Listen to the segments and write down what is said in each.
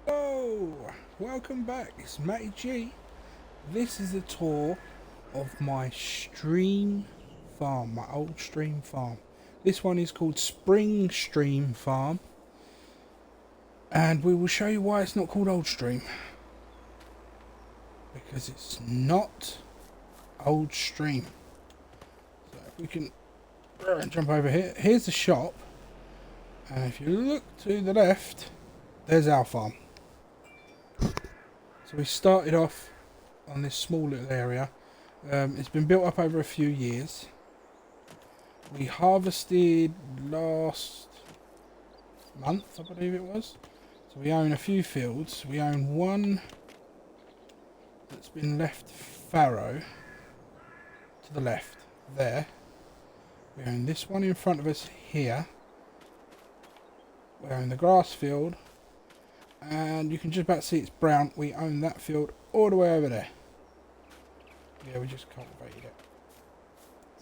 Hello, welcome back. It's Matty G. This is a tour of my stream farm, my old stream farm. This one is called Spring Stream Farm, and we will show you why it's not called Old Stream. Because it's not Old Stream. So if we can jump over here. Here's the shop, and if you look to the left, there's our farm. So we started off on this small little area. It's been built up over a few years. We harvested last month, I believe it was. So we own a few fields. We own one that's been left fallow to the left there. We own this one in front of us here. We own the grass field. And you can just about see it's brown. We own that field all the way over there. Yeah, we just cultivated it.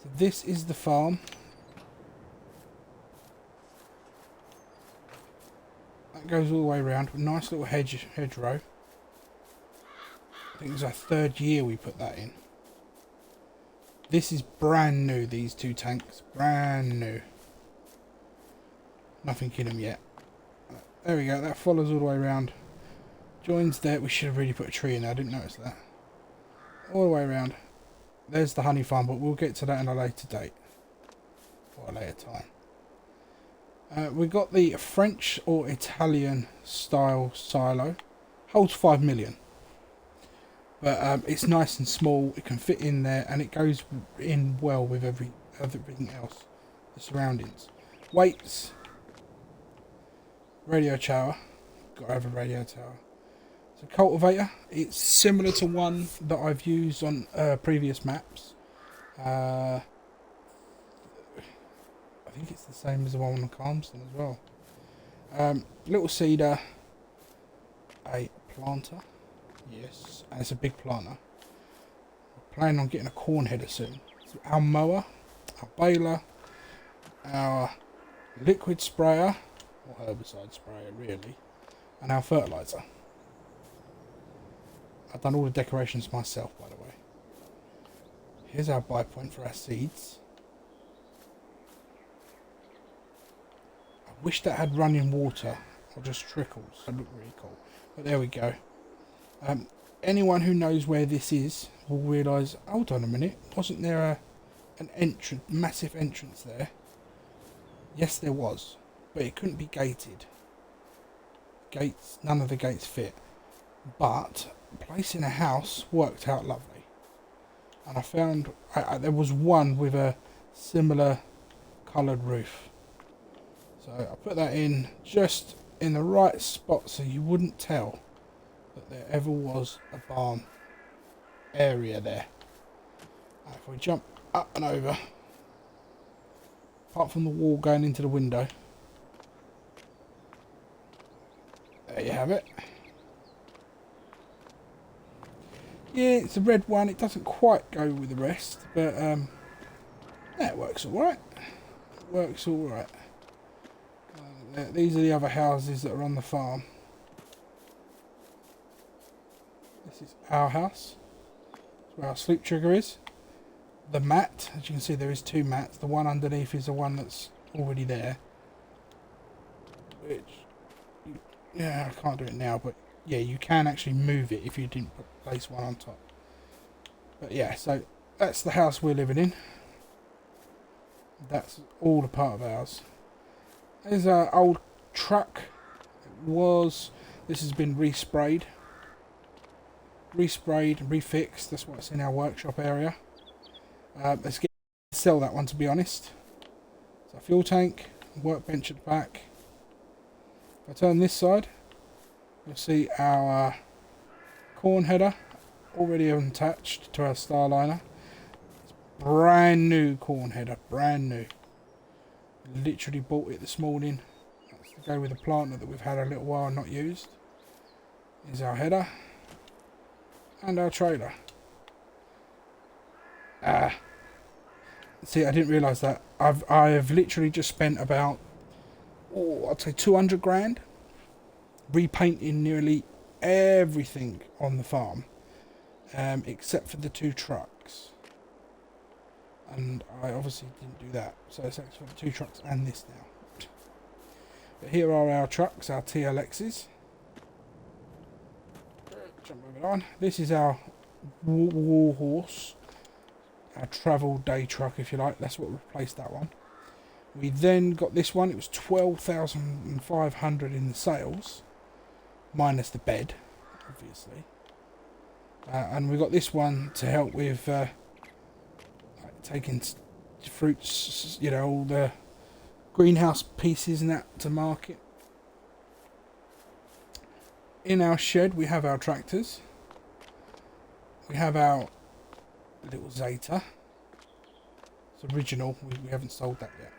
So this is the farm. That goes all the way around. Nice little hedgerow. I think it's our third year we put that in. This is brand new, these two tanks. Brand new. Nothing in them yet. There we go, that follows all the way around. Joins there. We should have really put a tree in there, I didn't notice that. All the way around. There's the honey farm, but we'll get to that in a later date. Or a later time. We got the French or Italian style silo. Holds 5 million. But it's nice and small, it can fit in there, and it goes in well with everything else. The surroundings. Weights. Radio tower, got to have a radio tower. It's a cultivator. It's similar to one that I've used on previous maps. I think it's the same as the one on Calmston as well. Little seeder, a planter, yes, and it's a big planter. We're planning on getting a corn header soon. So our mower, our baler, our liquid sprayer. Or herbicide sprayer really, and our fertilizer. I've done all the decorations myself, by the way. Here's our buy point for our seeds. I wish that had running water or just trickles. That would look really cool. But there we go. Anyone who knows where this is will realise, hold on a minute, wasn't there an entrance, massive entrance there? Yes, there was. But it couldn't be gated. Gates, none of the gates fit. But placing a house worked out lovely. And I found there was one with a similar coloured roof. So I put that in just in the right spot so you wouldn't tell that there ever was a barn area there. And if we jump up and over, apart from the wall going into the window, there you have it. Yeah, it's a red one. It doesn't quite go with the rest, but it works alright. It works alright. These are the other houses that are on the farm. This is our house. That's where our sleep trigger is. The mat, as you can see, there is two mats. The one underneath is the one that's already there. Which, yeah, I can't do it now, but yeah, you can actually move it if you didn't place one on top. But yeah, so that's the house we're living in. That's all a part of ours. There's our old truck. This has been resprayed, and refixed. That's what's in our workshop area. Let's sell that one, to be honest. So fuel tank, workbench at the back. If I turn this side, you'll see our corn header already attached to our Starliner. It's brand new corn header, brand new. Literally bought it this morning. That's to go with the planter that we've had a little while not used. Here's our header and our trailer. See, I didn't realise that. I have literally just spent about, I'd say 200 grand repainting nearly everything on the farm, except for the 2 trucks. And I obviously didn't do that, so it's actually for the 2 trucks and this now. But here are our trucks, our TLXs. Jump over on. This is our war horse, our travel day truck, if you like. That's what replaced that one. We then got this one. It was 12,500 in the sales, minus the bed, obviously. And we got this one to help with taking fruits, you know, all the greenhouse pieces and that to market. In our shed we have our tractors. We have our little Zeta. It's original. We haven't sold that yet.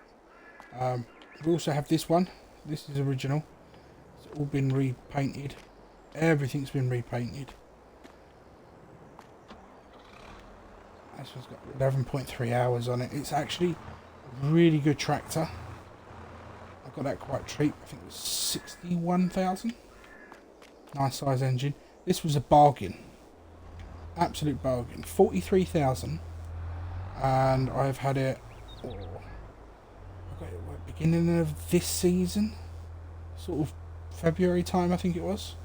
We also have this one. This is original. It's all been repainted. Everything's been repainted. This one's got 11.3 hours on it. It's actually a really good tractor. I got that quite cheap. I think it was 61,000. Nice size engine. This was a bargain. Absolute bargain. 43,000. And I've had it. I got it at the beginning of this season. Sort of February time, I think it was.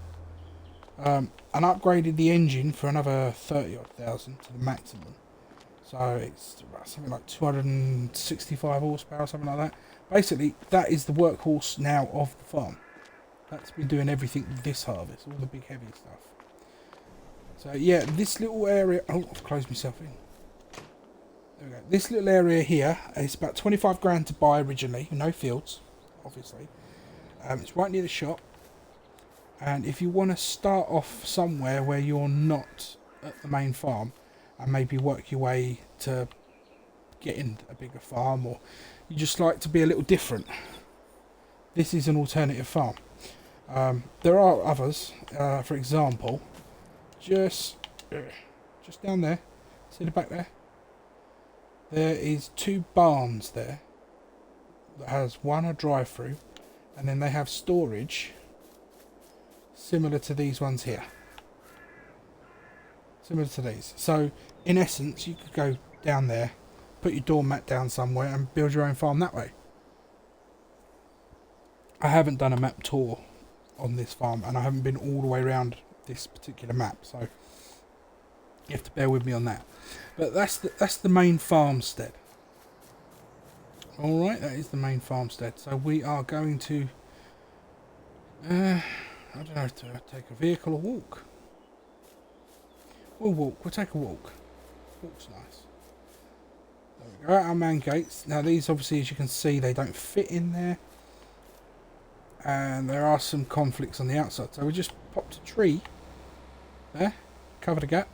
And upgraded the engine for another 30,000 to the maximum. So it's something like 265 horsepower, something like that. Basically, that is the workhorse now of the farm. That's been doing everything this harvest, all the big heavy stuff. So yeah, this little area... Oh, I've closed myself in. There we go. This little area here is about 25 grand to buy originally. No fields, obviously. It's right near the shop. And if you want to start off somewhere where you're not at the main farm, and maybe work your way to getting a bigger farm, or you just like to be a little different, this is an alternative farm. There are others. For example, just down there, see the back there? There is 2 barns there that has one a drive-through, and then they have storage similar to these ones here. Similar to these. So in essence, you could go down there, put your doormat down somewhere and build your own farm that way. I haven't done a map tour on this farm, and I haven't been all the way around this particular map, so you have to bear with me on that. But that's the main farmstead. Alright, that is the main farmstead. So we are going to I don't know, to take a vehicle or walk. We'll walk. We'll take a walk. Walk's nice. There we go. Our man gates. Now these, obviously, as you can see, they don't fit in there, and there are some conflicts on the outside. So we just popped a tree there, covered a gap,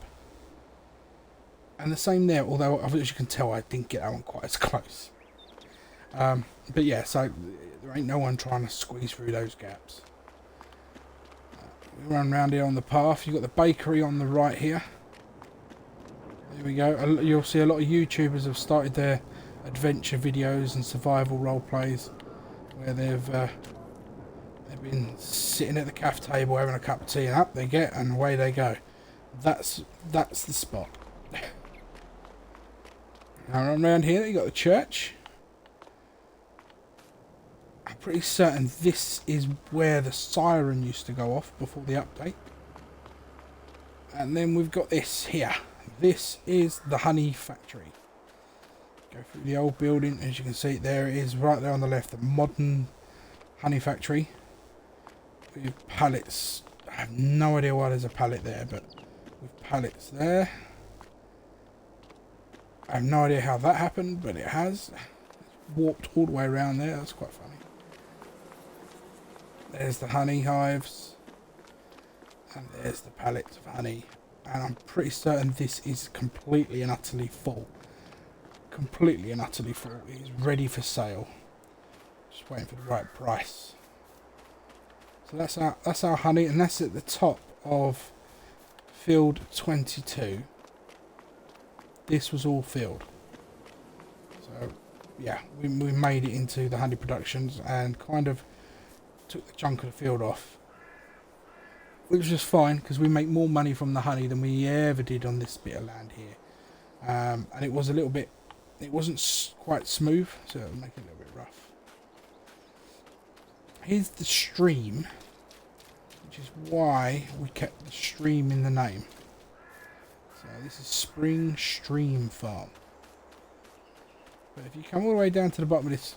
and the same there. Although, as you can tell, I didn't get that one quite as close. But yeah, so there ain't no one trying to squeeze through those gaps. We run round here on the path. You've got the bakery on the right here. There we go. You'll see a lot of YouTubers have started their adventure videos and survival role plays where they've been sitting at the cafe table having a cup of tea, and up they get and away they go. That's the spot. Now around here you got the church. I'm pretty certain this is where the siren used to go off before the update. And then we've got this here. This is the honey factory. Go through the old building. As you can see, there it is right there on the left. The modern honey factory. With pallets. I have no idea why there's a pallet there, but with pallets there. I have no idea how that happened, but it has. It's warped all the way around there. That's quite funny. There's the honey hives. And there's the pallets of honey. And I'm pretty certain this is completely and utterly full. Completely and utterly full. It is ready for sale. Just waiting for the right price. So that's our honey, and that's at the top of field 22. This was all field. So yeah, we made it into the honey productions and kind of took the chunk of the field off which was fine because we make more money from the honey than we ever did on this bit of land here. And it was a little bit, it wasn't quite smooth, so it'll make it a little bit rough. Here's the stream, which is why we kept the stream in the name. So this is Spring Stream Farm. But if you come all the way down to the bottom of this...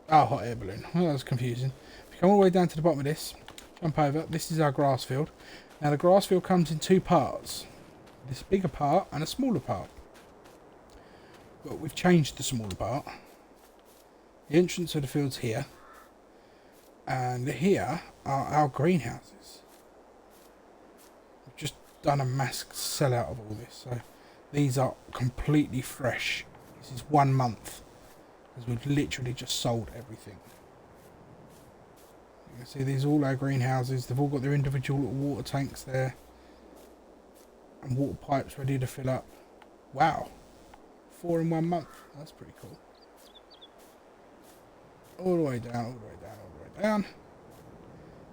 Oh, hot air balloon. Well, that was confusing. If you come all the way down to the bottom of this, jump over. This is our grass field. Now the grass field comes in two parts. This bigger part and a smaller part. But we've changed the smaller part. The entrance of the field's here. And here are our greenhouses. We've just done a mass sellout of all this. So these are completely fresh. This is 1 month. Because we've literally just sold everything. You can see these are all our greenhouses. They've all got their individual little water tanks there. And water pipes ready to fill up. Wow. 4 in 1 month. That's pretty cool. All the way down, all the way down, all the way down.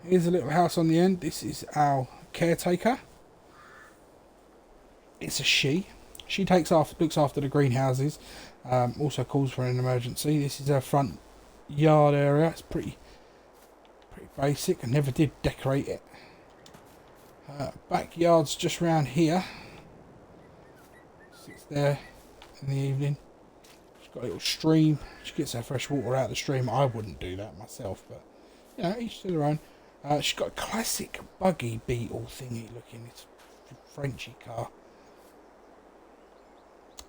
Here's a little house on the end. This is our caretaker. It's a she. She looks after the greenhouses. Also calls for an emergency. This is our front yard area. It's pretty basic. I never did decorate it. Backyard's just round here. Sits there in the evening. She's got a little stream. She gets her fresh water out of the stream. I wouldn't do that myself, but you know, each to their own. She's got a classic buggy beetle thingy looking. It's a Frenchy car.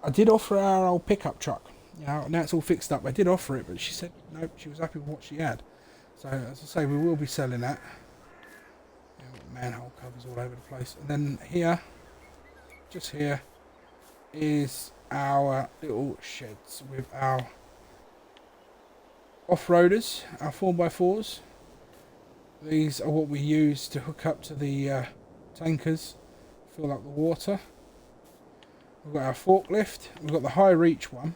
I did offer her our old pickup truck. You know, now it's all fixed up. I did offer it, but she said nope. She was happy with what she had. So as I say, we will be selling that. Manhole covers all over the place. And then here, just here, is our little sheds with our off-roaders, our 4x4s. These are what we use to hook up to the tankers, fill up the water. We've got our forklift. We've got the high reach one.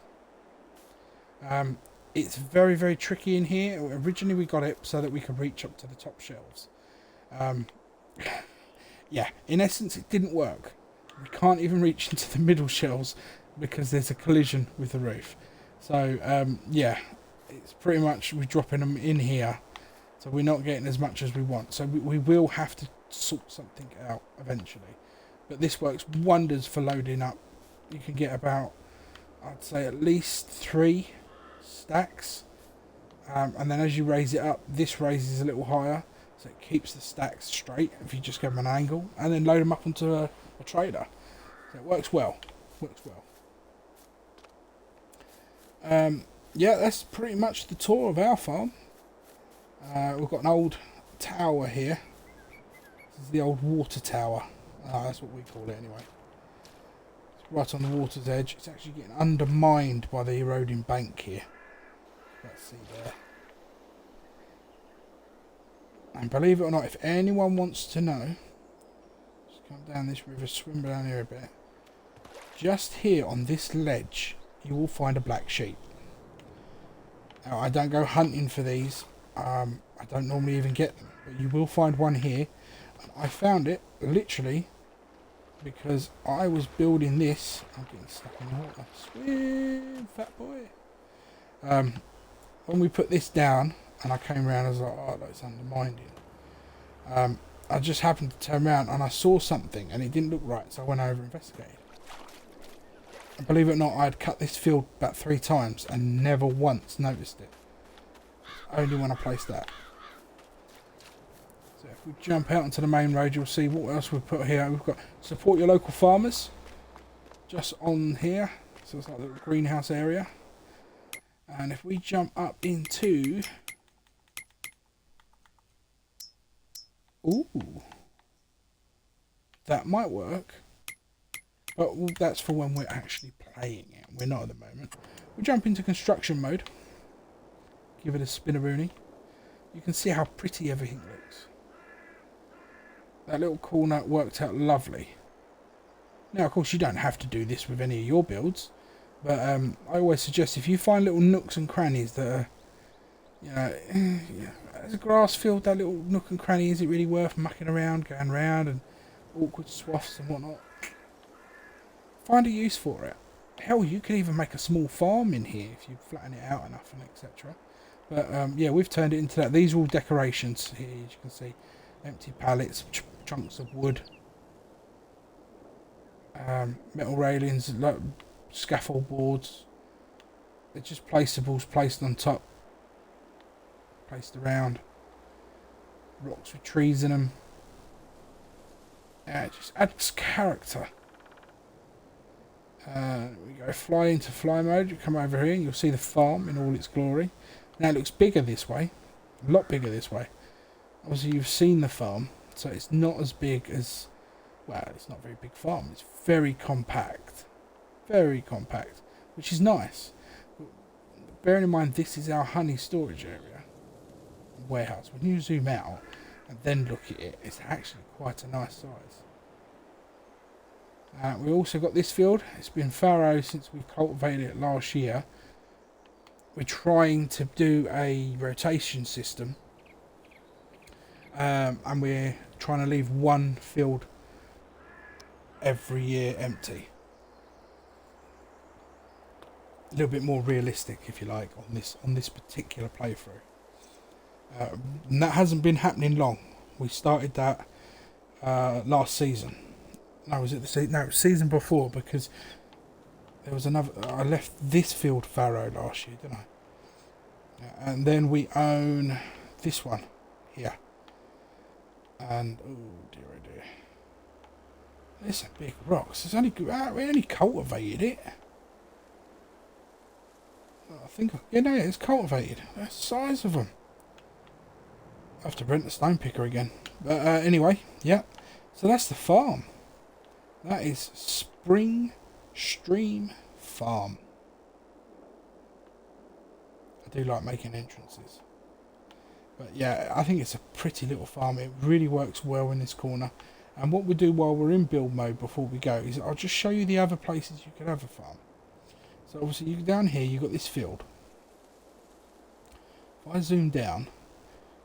It's very, very tricky in here. Originally we got it so that we could reach up to the top shelves. Yeah, in essence it didn't work. We can't even reach into the middle shelves because there's a collision with the roof. So yeah, it's pretty much we're dropping them in here, so we're not getting as much as we want. So we will have to sort something out eventually, but this works wonders for loading up. You can get about, I'd say, at least 3 stacks, and then as you raise it up, this raises a little higher, so it keeps the stacks straight if you just give them an angle, and then load them up onto a trailer. So it works well. Yeah, that's pretty much the tour of our farm. We've got an old tower here. This is the old water tower. That's what we call it anyway. It's right on the water's edge. It's actually getting undermined by the eroding bank here. Let's see there. And believe it or not, if anyone wants to know, just come down this river, swim down here a bit. Just here on this ledge, you will find a black sheep. Now, I don't go hunting for these. I don't normally even get them, but you will find one here. And I found it literally because I was building this. I'm getting stuck in the water. Swim, fat boy. When we put this down, and I came around, I was like, oh, that's undermining. I just happened to turn around and I saw something and it didn't look right, so I went over and investigated. And believe it or not, I had cut this field about 3 times and never once noticed it. Only when I placed that. So if we jump out onto the main road, you'll see what else we've put here. We've got support your local farmers just on here. So it's like a little greenhouse area. And if we jump up into... Ooh. That might work. But that's for when we're actually playing it. We're not at the moment. We jump into construction mode. Give it a spinneroonie. You can see how pretty everything looks. That little corner worked out lovely. Now, of course, you don't have to do this with any of your builds. But I always suggest if you find little nooks and crannies that are, You know, yeah, as a grass field, that little nook and cranny, is it really worth mucking around, going around and awkward swaths and whatnot? Find a use for it. Hell, you could even make a small farm in here if you flatten it out enough and etc. But yeah, we've turned it into that. These are all decorations here, as you can see. Empty pallets, chunks of wood, metal railings, scaffold boards. They're just placeables placed on top, placed around. Rocks with trees in them. Yeah, it just adds character. We go fly into fly mode. You come over here and you'll see the farm in all its glory. Now it looks bigger this way, a lot bigger this way. Obviously you've seen the farm, so it's not as big as, well, it's not a very big farm. It's very compact, which is nice. But bearing in mind this is our honey storage area, warehouse. When you zoom out and then look at it, it's actually quite a nice size. We also got this field. It's been fallow since we've cultivated it last year. We're trying to do a rotation system, and we're trying to leave one field every year empty. A little bit more realistic, if you like, on this particular playthrough. And that hasn't been happening long. We started that last season. No, was it the season? No, it was season before, because there was another. I left this field fallow last year, didn't I? Yeah, and then we own this one here. And oh dear, there's some big rocks. It's only we only cultivated it. I think, yeah, no, it's cultivated. That's the size of them. I have to rent a stone picker again. But anyway, yeah. So that's the farm. That is Spring Stream Farm. I do like making entrances. But yeah, I think it's a pretty little farm. It really works well in this corner. And what we do while we're in build mode before we go is I'll just show you the other places you could have a farm. So obviously you down here you've got this field. If I zoom down,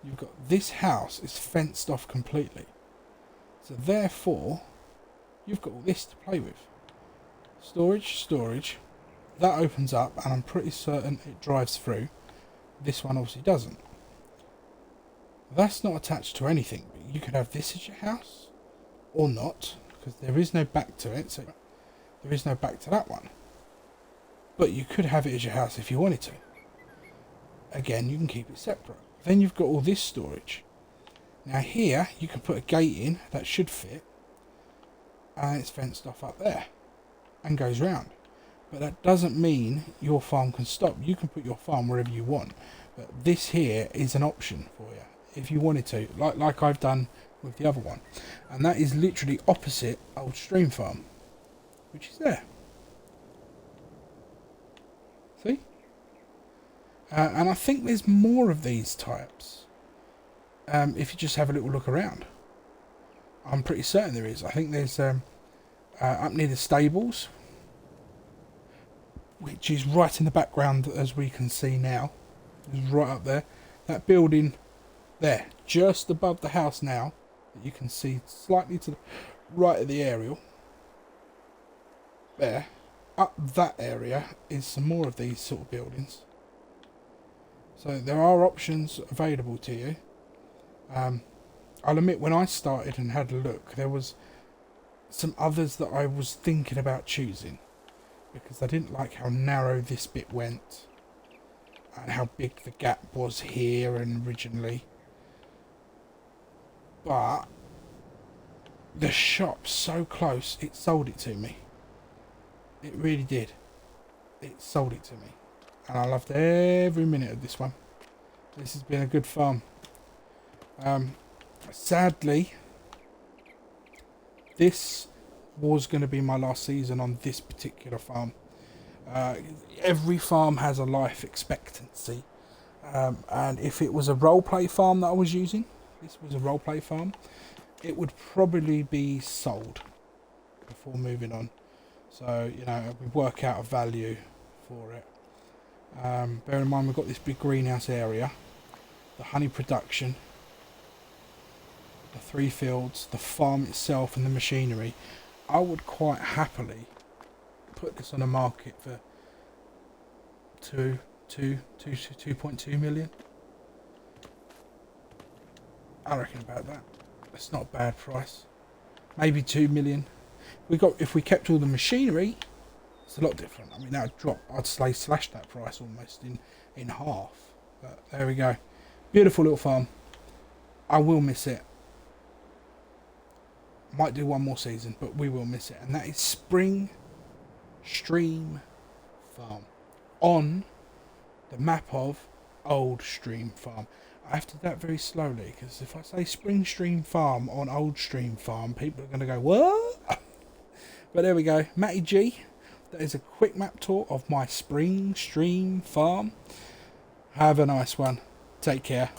you've got this house is fenced off completely. So therefore, you've got all this to play with. Storage. That opens up and I'm pretty certain it drives through. This one obviously doesn't. That's not attached to anything. But you could have this as your house or not, because there is no back to it. So there is no back to that one. But you could have it as your house if you wanted to. Again, you can keep it separate. Then you've got all this storage. Now here, you can put a gate in that should fit. And it's fenced off up there. And goes round. But that doesn't mean your farm can stop. You can put your farm wherever you want. But this here is an option for you. If you wanted to. Like I've done with the other one. And that is literally opposite Old Stream Farm. Which is there. See? And I think there's more of these types. If you just have a little look around. I'm pretty certain there is. I think there's up near the stables, which is right in the background as we can see now. It's right up there. That building there, just above the house now, that you can see slightly to the right of the aerial. There. Up that area is some more of these sort of buildings. So there are options available to you. I'll admit when I started and had a look, there was some others that I was thinking about choosing. Because I didn't like how narrow this bit went. And how big the gap was here and originally. But the shop's so close, it sold it to me. It really did. It sold it to me. And I loved every minute of this one. This has been a good farm. Sadly, this was going to be my last season on this particular farm. Every farm has a life expectancy. And if it was a roleplay farm that I was using, this was a roleplay farm, it would probably be sold before moving on. So, you know, we work out a value for it. Bear in mind we've got this big greenhouse area. the honey production, the 3 fields, the farm itself and the machinery, I would quite happily put this on the market for 2.2 million. I reckon about that. That's not a bad price. Maybe 2 million. If we kept all the machinery, it's a lot different. I mean, that would drop. I'd say slash that price almost in half. But there we go. Beautiful little farm. I will miss it. Might do one more season, but we will miss it. And that is Spring Stream Farm on the map of Old Stream Farm. I have to do that very slowly, because if I say Spring Stream Farm on Old Stream Farm, people are going to go, what? But there we go. Matty G. That is a quick map tour of my Spring Stream Farm. Have a nice one. Take care.